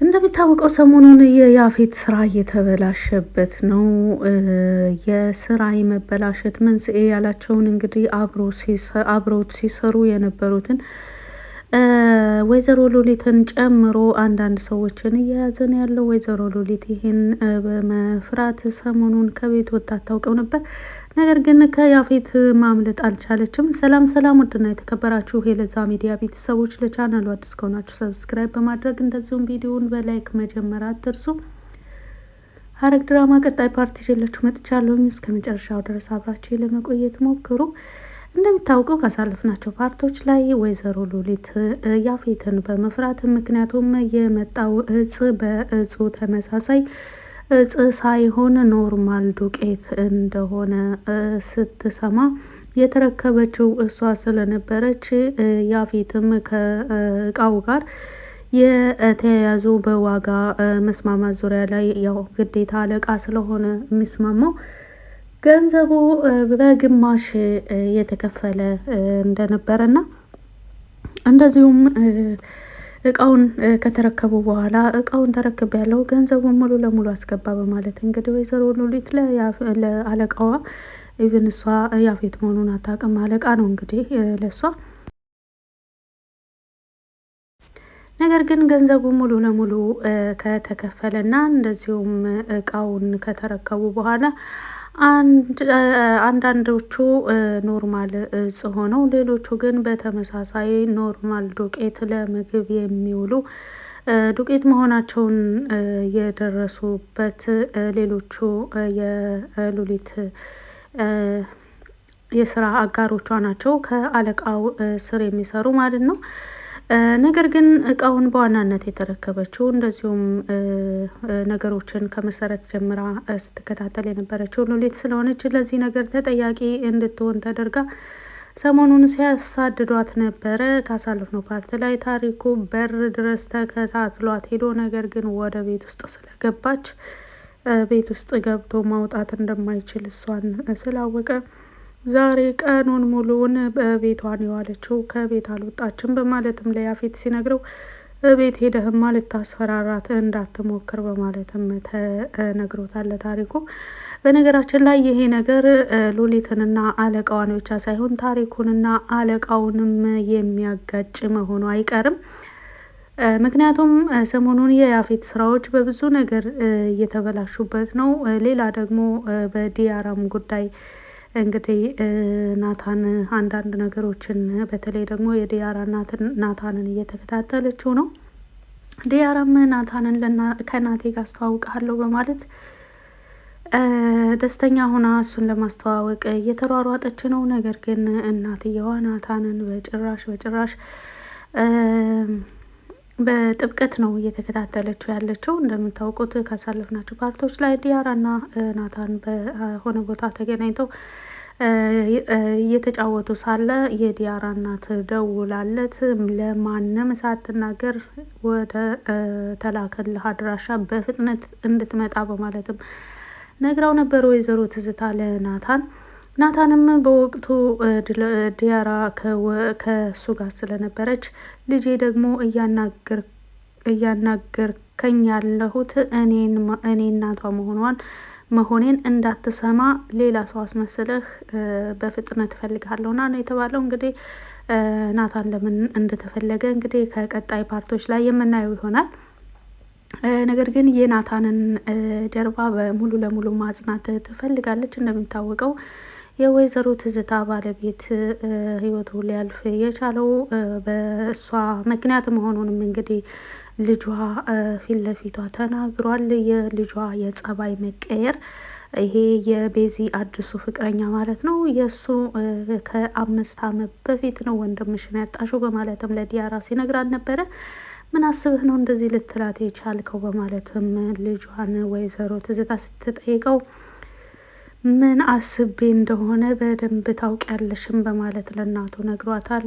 እንደሚታወቀው ሰሞኑን የያፌት ስራ እየተበላሸበት ነው። የስራ የመበላሸት መንስኤ ያላቸውን እንግዲህ አብረውት ሲሰሩ የነበሩትን ወይዘሮ ሉሊትን ጨምሮ አንዳንድ ሰዎችን እየያዘ ነው ያለው። ወይዘሮ ሉሊት ይህን በመፍራት ሰሞኑን ከቤት ወጥታ አታውቅም ነበር። ነገር ግን ከያፌት ማምለጥ አልቻለችም። ሰላም ሰላም! ውድና የተከበራችሁ የለዛ ሚዲያ ቤተሰቦች ለቻናሉ አዲስ ከሆናችሁ ሰብስክራይብ በማድረግ እንደዚሁም ቪዲዮውን በላይክ መጀመር አትርሱ። ሐረግ ድራማ ቀጣይ ፓርቲ ይዤላችሁ መጥቻለሁኝ። እስከ መጨረሻው ድረስ አብራችሁ ለመቆየት ሞክሩ። እንደሚታወቀው ካሳለፍናቸው ፓርቶች ላይ ወይዘሮ ሉሊት ያፌትን በመፍራት ምክንያቱም የመጣው እጽ በእጹ ተመሳሳይ እጽ ሳይሆን ኖርማል ዱቄት እንደሆነ ስትሰማ የተረከበችው እሷ ስለነበረች ያፌትም ከእቃው ጋር የተያያዙ በዋጋ መስማማት ዙሪያ ላይ ያው ግዴታ አለቃ ስለሆነ የሚስማማው ገንዘቡ በግማሽ የተከፈለ እንደነበረና እንደዚሁም እቃውን ከተረከቡ በኋላ እቃውን ተረክብ ያለው ገንዘቡን ሙሉ ለሙሉ አስገባ በማለት እንግዲህ ወይዘሮ ሉሊት ለአለቃዋ ኢቭን እሷ ያፌት መሆኑን አታውቅም። አለቃ ነው እንግዲህ ለእሷ። ነገር ግን ገንዘቡ ሙሉ ለሙሉ ከተከፈለና እንደዚሁም እቃውን ከተረከቡ በኋላ አንዳንዶቹ ኖርማል እጽ ሆነው ሌሎቹ ግን በተመሳሳይ ኖርማል ዱቄት ለምግብ የሚውሉ ዱቄት መሆናቸውን የደረሱበት ሌሎቹ የሉሊት የስራ አጋሮቿ ናቸው፣ ከአለቃው ስር የሚሰሩ ማለት ነው። ነገር ግን እቃውን በዋናነት የተረከበችው እንደዚሁም ነገሮችን ከመሰረት ጀምራ ስትከታተል የነበረችው ሉሊት ስለሆነች ለዚህ ነገር ተጠያቂ እንድትሆን ተደርጋ ሰሞኑን ሲያሳድዷት ነበረ። ካሳለፍነው ፓርት ላይ ታሪኩ በር ድረስ ተከታትሏት ሄዶ ነገር ግን ወደ ቤት ውስጥ ስለገባች ቤት ውስጥ ገብቶ ማውጣት እንደማይችል እሷን ስላወቀ ዛሬ ቀኑን ሙሉውን በቤቷን የዋለችው ከቤት አልወጣችም በማለትም ለያፌት ሲነግረው ቤት ሄደህማ ልታስፈራራት እንዳትሞክር በማለትም ተነግሮታል ታሪኩ። በነገራችን ላይ ይሄ ነገር ሉሊትንና አለቃዋን ብቻ ሳይሆን ታሪኩንና አለቃውንም የሚያጋጭ መሆኑ አይቀርም። ምክንያቱም ሰሞኑን የያፌት ስራዎች በብዙ ነገር እየተበላሹበት ነው። ሌላ ደግሞ በዲያራም ጉዳይ እንግዲህ ናታን አንዳንድ ነገሮችን በተለይ ደግሞ የዲያራ ናታንን እየተከታተለችው ነው። ዲያራም ናታንን ከናቴ ጋር አስተዋውቃለሁ በማለት ደስተኛ ሆና እሱን ለማስተዋወቅ እየተሯሯጠች ነው። ነገር ግን እናትየዋ ናታንን በጭራሽ በጥብቀት ነው እየተከታተለችው ያለችው። እንደምታውቁት ካሳለፍናቸው ፓርቶች ላይ ዲያራና ናታን በሆነ ቦታ ተገናኝተው እየተጫወቱ ሳለ የዲያራ እናት ደውላለት ለማንም ሳትናገር ወደ ተላከልህ አድራሻ በፍጥነት እንድትመጣ በማለትም ነግራው ነበር ወይዘሮ ትዝታ ለናታን። ናታንም በወቅቱ ዲያራ ከሱ ጋር ስለነበረች ልጄ ደግሞ እያናገርከኝ ያለሁት እኔ እናቷ መሆኔን እንዳትሰማ ሌላ ሰው አስመስለህ በፍጥነት እፈልግሃለሁና ነው የተባለው። እንግዲህ ናታን ለምን እንደተፈለገ እንግዲህ ከቀጣይ ፓርቶች ላይ የምናየው ይሆናል። ነገር ግን የናታንን ጀርባ በሙሉ ለሙሉ ማጽናት ትፈልጋለች። እንደሚታወቀው የወይዘሮ ትዝታ ባለቤት ህይወቱ ሊያልፍ የቻለው በእሷ ምክንያት መሆኑንም እንግዲህ ልጇ ፊት ለፊቷ ተናግሯል። የልጇ የጸባይ መቀየር ይሄ የቤዚ አዲሱ ፍቅረኛ ማለት ነው። የእሱ ከ5 ዓመት በፊት ነው ወንድምሽን ያጣሽው በማለትም ለዲያራ ሲነግራት ነበረ። ምን አስብህ ነው እንደዚህ ልትላት የቻልከው በማለትም ልጇን ወይዘሮ ትዝታ ስትጠይቀው ምን አስቤ እንደሆነ በደንብ ታውቂያለሽም በማለት ለእናቱ ነግሯታል።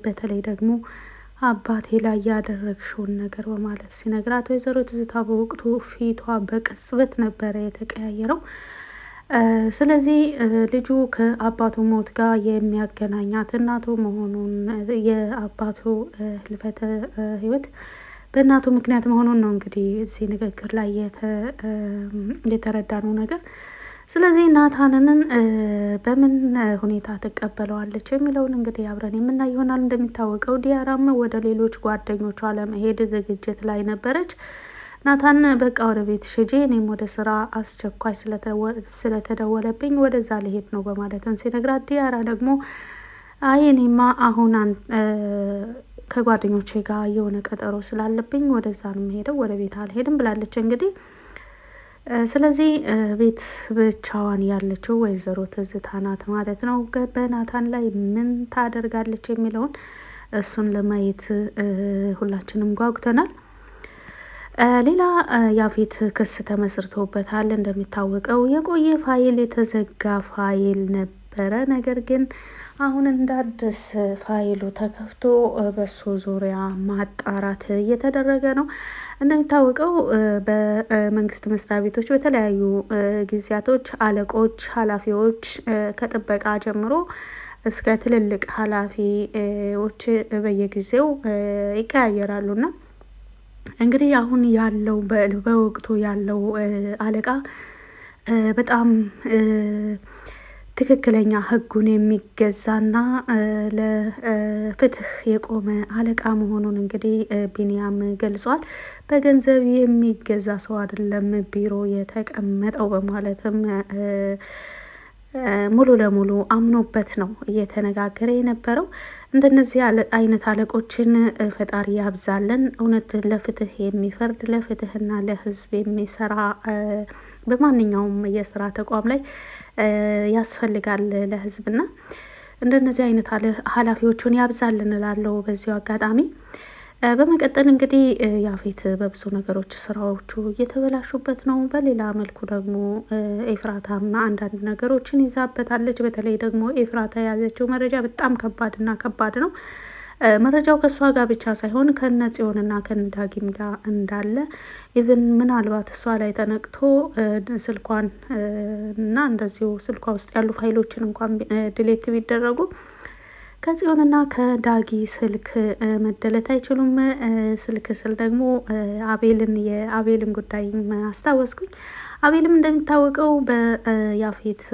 በተለይ ደግሞ አባቴ ላይ ያደረግሽውን ነገር በማለት ሲነግራት ወይዘሮ ትዝታ በወቅቱ ፊቷ በቅጽበት ነበረ የተቀያየረው። ስለዚህ ልጁ ከአባቱ ሞት ጋር የሚያገናኛት እናቱ መሆኑን የአባቱ ህልፈተ ህይወት በእናቱ ምክንያት መሆኑን ነው እንግዲህ እዚህ ንግግር ላይ የተረዳነው ነገር። ስለዚህ ናታንንን በምን ሁኔታ ትቀበለዋለች የሚለውን እንግዲህ አብረን የምናይ ይሆናል። እንደሚታወቀው ዲያራም ወደ ሌሎች ጓደኞቿ ለመሄድ ዝግጅት ላይ ነበረች። ናታን በቃ ወደ ቤት ሽጂ፣ እኔም ወደ ስራ አስቸኳይ ስለተደወለብኝ ወደዛ ልሄድ ነው በማለትም ሲነግራት፣ ዲያራ ደግሞ አይ እኔማ አሁን ከጓደኞቼ ጋር የሆነ ቀጠሮ ስላለብኝ ወደዛ ነው የምሄደው፣ ወደ ቤት አልሄድም ብላለች እንግዲህ። ስለዚህ ቤት ብቻዋን ያለችው ወይዘሮ ትዝታ ናት ማለት ነው። በናታን ላይ ምን ታደርጋለች የሚለውን እሱን ለማየት ሁላችንም ጓጉተናል። ሌላ ያፌት ክስ ተመስርቶበታል። እንደሚታወቀው የቆየ ፋይል የተዘጋ ፋይል ነበረ። ነገር ግን አሁን እንደ አዲስ ፋይሉ ተከፍቶ በሱ ዙሪያ ማጣራት እየተደረገ ነው። እንደሚታወቀው በመንግስት መስሪያ ቤቶች በተለያዩ ጊዜያቶች አለቆች፣ ኃላፊዎች ከጥበቃ ጀምሮ እስከ ትልልቅ ኃላፊዎች በየጊዜው ይቀያየራሉና እንግዲህ አሁን ያለው በወቅቱ ያለው አለቃ በጣም ትክክለኛ ሕጉን የሚገዛና ለፍትህ የቆመ አለቃ መሆኑን እንግዲህ ቢኒያም ገልጿል። በገንዘብ የሚገዛ ሰው አይደለም ቢሮ የተቀመጠው በማለትም ሙሉ ለሙሉ አምኖበት ነው እየተነጋገረ የነበረው። እንደነዚህ አይነት አለቆችን ፈጣሪ ያብዛለን። እውነት ለፍትህ የሚፈርድ ለፍትህና ለህዝብ የሚሰራ በማንኛውም የስራ ተቋም ላይ ያስፈልጋል ለህዝብና እንደነዚህ አይነት ኃላፊዎቹን ያብዛልን እላለሁ በዚሁ አጋጣሚ። በመቀጠል እንግዲህ ያፌት በብዙ ነገሮች ስራዎቹ እየተበላሹበት ነው። በሌላ መልኩ ደግሞ ኤፍራታም አንዳንድ ነገሮችን ይዛበታለች። በተለይ ደግሞ ኤፍራታ የያዘችው መረጃ በጣም ከባድ ነው። መረጃው ከእሷ ጋር ብቻ ሳይሆን ከነ ጽዮንና ከነ ዳጊም ጋር እንዳለ ኢቭን ምናልባት እሷ ላይ ተነቅቶ ስልኳን እና እንደዚሁ ስልኳ ውስጥ ያሉ ፋይሎችን እንኳን ድሌት ቢደረጉ ከጽዮንና ከዳጊ ስልክ መደለት አይችሉም። ስልክ ስል ደግሞ የአቤልን ጉዳይ አስታወስኩኝ። አቤልም እንደሚታወቀው በያፌት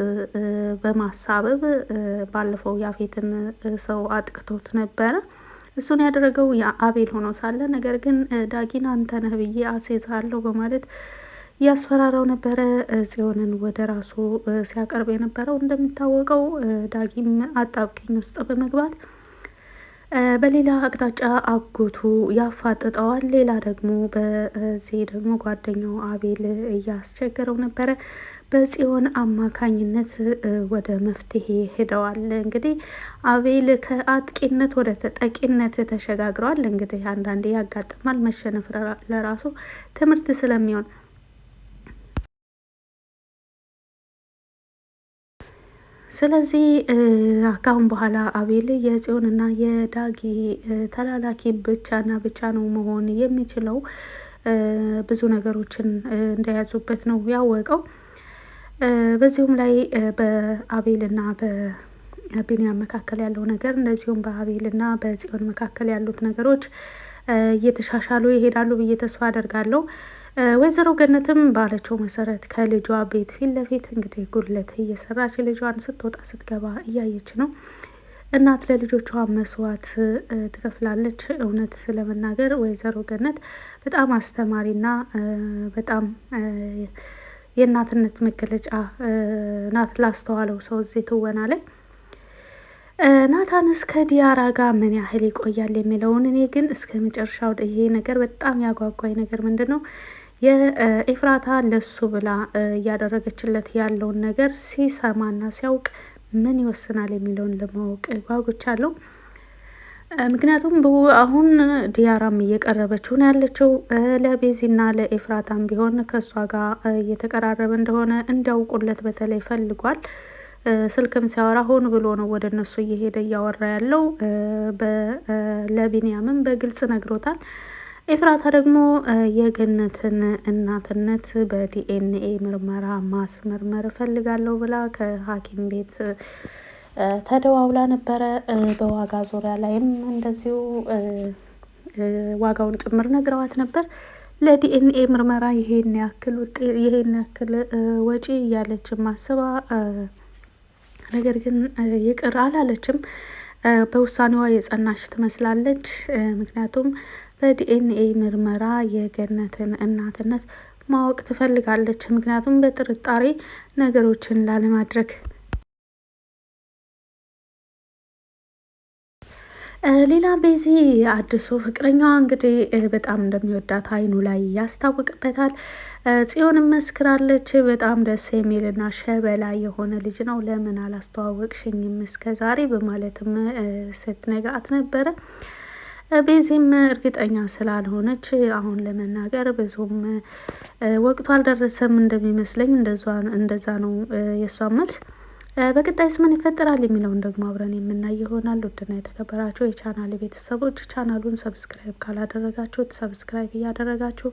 በማሳበብ ባለፈው ያፌትን ሰው አጥቅቶት ነበረ። እሱን ያደረገው አቤል ሆኖ ሳለ ነገር ግን ዳጊን አንተ ነህ ብዬ አሴታለሁ በማለት እያስፈራራው ነበረ ጽዮንን ወደ ራሱ ሲያቀርብ የነበረው። እንደሚታወቀው ዳጊም አጣብቂኝ ውስጥ በመግባት በሌላ አቅጣጫ አጎቱ ያፋጥጠዋል። ሌላ ደግሞ በዚህ ደግሞ ጓደኛው አቤል እያስቸገረው ነበረ። በጽዮን አማካኝነት ወደ መፍትሄ ሄደዋል። እንግዲህ አቤል ከአጥቂነት ወደ ተጠቂነት ተሸጋግረዋል። እንግዲህ አንዳንዴ ያጋጥማል። መሸነፍ ለራሱ ትምህርት ስለሚሆን ስለዚህ ካሁን በኋላ አቤል የጽዮንና የዳጊ ተላላኪ ብቻ ነው መሆን የሚችለው። ብዙ ነገሮችን እንደያዙበት ነው ያወቀው። በዚሁም ላይ በአቤልና በቢንያም መካከል ያለው ነገር እንደዚሁም በአቤልና በጽዮን መካከል ያሉት ነገሮች እየተሻሻሉ ይሄዳሉ ብዬ ተስፋ አደርጋለሁ። ወይዘሮ ገነትም ባለችው መሰረት ከልጇ ቤት ፊት ለፊት እንግዲህ ጉድለት እየሰራች ልጇን ስትወጣ ስትገባ እያየች ነው። እናት ለልጆቿ መስዋዕት ትከፍላለች። እውነት ለመናገር ወይዘሮ ገነት በጣም አስተማሪና በጣም የእናትነት መገለጫ ናት ላስተዋለው ሰው እዚህ ትወና ላይ። ናታንስ ከዲያራ ጋር ምን ያህል ይቆያል የሚለውን እኔ ግን እስከ መጨረሻው ይሄ ነገር በጣም ያጓጓኝ ነገር ምንድን ነው የኤፍራታ ለሱ ብላ እያደረገችለት ያለውን ነገር ሲሰማና ሲያውቅ ምን ይወስናል የሚለውን ለማወቅ ጓጉቻለሁ። ምክንያቱም አሁን ዲያራም እየቀረበችው ነው ያለችው ለቤዚና ለኤፍራታም ቢሆን ከእሷ ጋር እየተቀራረበ እንደሆነ እንዲያውቁለት በተለይ ፈልጓል። ስልክም ሲያወራ ሆን ብሎ ነው ወደ እነሱ እየሄደ እያወራ ያለው። ለቢንያምም በግልጽ ነግሮታል። ኤፍራታ ደግሞ የገነትን እናትነት በዲኤንኤ ምርመራ ማስመርመር እፈልጋለሁ ብላ ከሐኪም ቤት ተደዋውላ ነበረ። በዋጋ ዙሪያ ላይም እንደዚሁ ዋጋውን ጭምር ነግረዋት ነበር። ለዲኤንኤ ምርመራ ይሄን ያክል ወጪ እያለች ማስባ፣ ነገር ግን ይቅር አላለችም። በውሳኔዋ የጸናች ትመስላለች። ምክንያቱም በዲኤንኤ ምርመራ የገነትን እናትነት ማወቅ ትፈልጋለች። ምክንያቱም በጥርጣሬ ነገሮችን ላለማድረግ። ሌላ ቤዚ አዲሱ ፍቅረኛዋ እንግዲህ በጣም እንደሚወዳት አይኑ ላይ ያስታውቅበታል። ጽዮንም መስክራለች። በጣም ደስ የሚልና ሸበላ የሆነ ልጅ ነው፣ ለምን አላስተዋወቅሽኝም እስከ ዛሬ በማለትም ስትነግራት ነበረ። ቤዚም እርግጠኛ ስላልሆነች አሁን ለመናገር ብዙም ወቅቱ አልደረሰም እንደሚመስለኝ፣ እንደዛ ነው የሷ መልስ። በቀጣይስ ምን ይፈጠራል የሚለውን ደግሞ አብረን የምናይ ይሆናል። ውድና የተከበራችሁ የቻናል ቤተሰቦች ቻናሉን ሰብስክራይብ ካላደረጋችሁት ሰብስክራይብ እያደረጋችሁ፣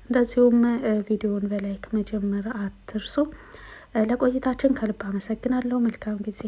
እንደዚሁም ቪዲዮውን በላይክ መጀመር አትርሱ። ለቆይታችን ከልብ አመሰግናለሁ። መልካም ጊዜ